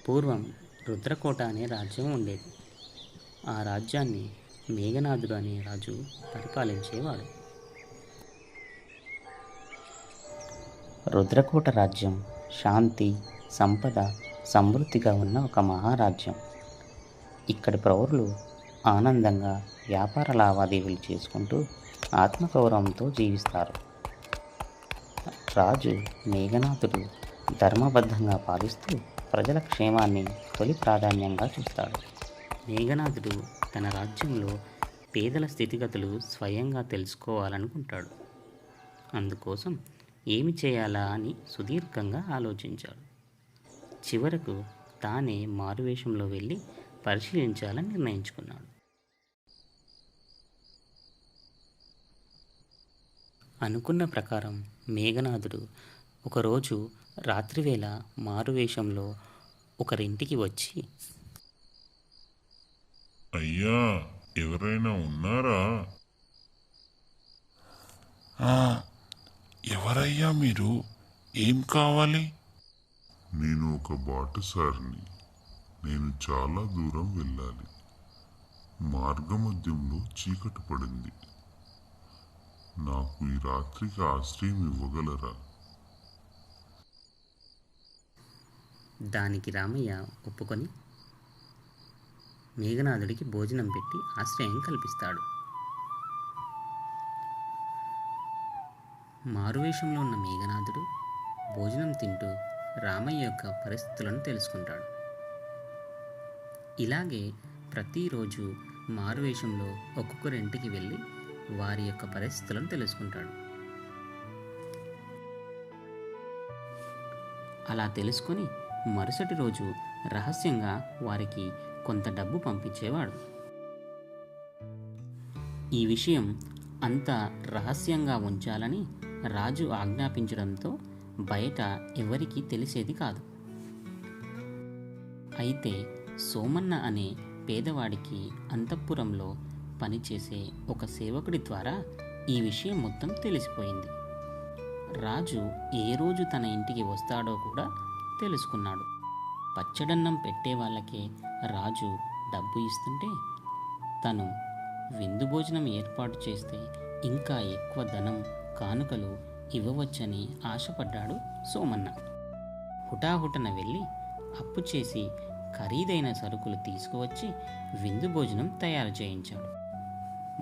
పూర్వం రుద్రకోట అనే రాజ్యం ఉండేది. ఆ రాజ్యాన్ని మేఘనాథుడు అనే రాజు పరిపాలించేవాడు. రుద్రకోట రాజ్యం శాంతి, సంపద, సమృద్ధిగా ఉన్న ఒక మహారాజ్యం. ఇక్కడి పౌరులు ఆనందంగా వ్యాపార లావాదేవీలు చేసుకుంటూ ఆత్మగౌరవంతో జీవిస్తారు. రాజు మేఘనాథుడు ధర్మబద్ధంగా పాలిస్తూ ప్రజల క్షేమాన్ని తొలి ప్రాధాన్యంగా చూస్తాడు. మేఘనాథుడు తన రాజ్యంలో పేదల స్థితిగతులు స్వయంగా తెలుసుకోవాలనుకుంటాడు. అందుకోసం ఏమి చేయాలా అని సుదీర్ఘంగా ఆలోచించాడు. చివరకు తానే మారువేషంలో వెళ్ళి పరిశీలించాలని నిర్ణయించుకున్నాడు. అనుకున్న ప్రకారం మేఘనాథుడు ఒకరోజు రాత్రివేళ మారువేషంలో ఒకరింటికి వచ్చి, అయ్యా, ఎవరైనా ఉన్నారా? ఎవరయ్యా మీరు? ఏం కావాలి? నేను ఒక బాటసారిని. నేను చాలా దూరం వెళ్ళాలి. మార్గమధ్యంలో చీకటి పడింది. నాకు ఈ రాత్రికి ఆశ్రయం ఇవ్వగలరా? దానికి రామయ్య ఒప్పుకొని మేఘనాథుడికి భోజనం పెట్టి ఆశ్రయం కల్పిస్తాడు. మారువేషంలో ఉన్న మేఘనాథుడు భోజనం తింటూ రామయ్య యొక్క పరిస్థితులను తెలుసుకుంటాడు. ఇలాగే ప్రతిరోజు మారువేషంలో ఒక్కొక్కరింటికి వెళ్ళి వారి యొక్క పరిస్థితులను తెలుసుకుంటాడు. అలా తెలుసుకొని మరుసటి రోజు రహస్యంగా వారికి కొంత డబ్బు పంపించేవాడు. ఈ విషయం అంతా రహస్యంగా ఉంచాలని రాజు ఆజ్ఞాపించడంతో బయట ఎవరికీ తెలిసేది కాదు. అయితే సోమన్న అనే పేదవాడికి అంతఃపురంలో పనిచేసే ఒక సేవకుడి ద్వారా ఈ విషయం మొత్తం తెలిసిపోయింది. రాజు ఏ రోజు తన ఇంటికి వస్తాడో కూడా తెలుసుకున్నాడు. పచ్చడన్నం పెట్టే వాళ్ళకే రాజు డబ్బు ఇస్తుంటే తను విందు భోజనం ఏర్పాటు చేస్తే ఇంకా ఎక్కువ ధనం, కానుకలు ఇవ్వవచ్చని ఆశపడ్డాడు సోమన్న. హుటాహుటన వెళ్ళి అప్పు చేసి ఖరీదైన సరుకులు తీసుకువచ్చి విందు భోజనం తయారు చేయించాడు.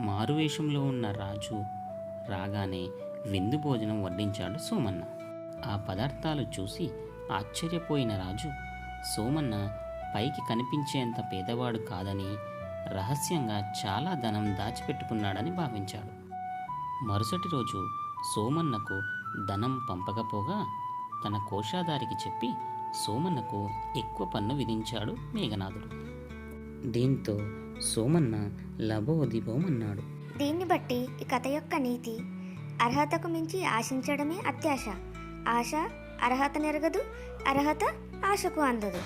మారువేషంలో ఉన్న రాజు రాగానే విందు భోజనం వడ్డించాడు సోమన్న. ఆ పదార్థాలు చూసి ఆశ్చర్యపోయిన రాజు సోమన్న పైకి కనిపించేంత పేదవాడు కాదని, రహస్యంగా చాలా ధనం దాచిపెట్టుకున్నాడని భావించాడు. మరుసటి రోజు సోమన్నకు ధనం పంపకపోగా తన కోశాధారికి చెప్పి సోమన్నకు ఎక్కువ పన్ను విధించాడు మేఘనాథుడు. దీంతో సోమన్న లబోదిబోమన్నాడు. దీన్ని బట్టి ఈ కథ యొక్క నీతి: అర్హతకు మించి ఆశించడమే అత్యాశ. ఆశ అర్హత నెరగదు, అర్హత ఆశకు అందదు.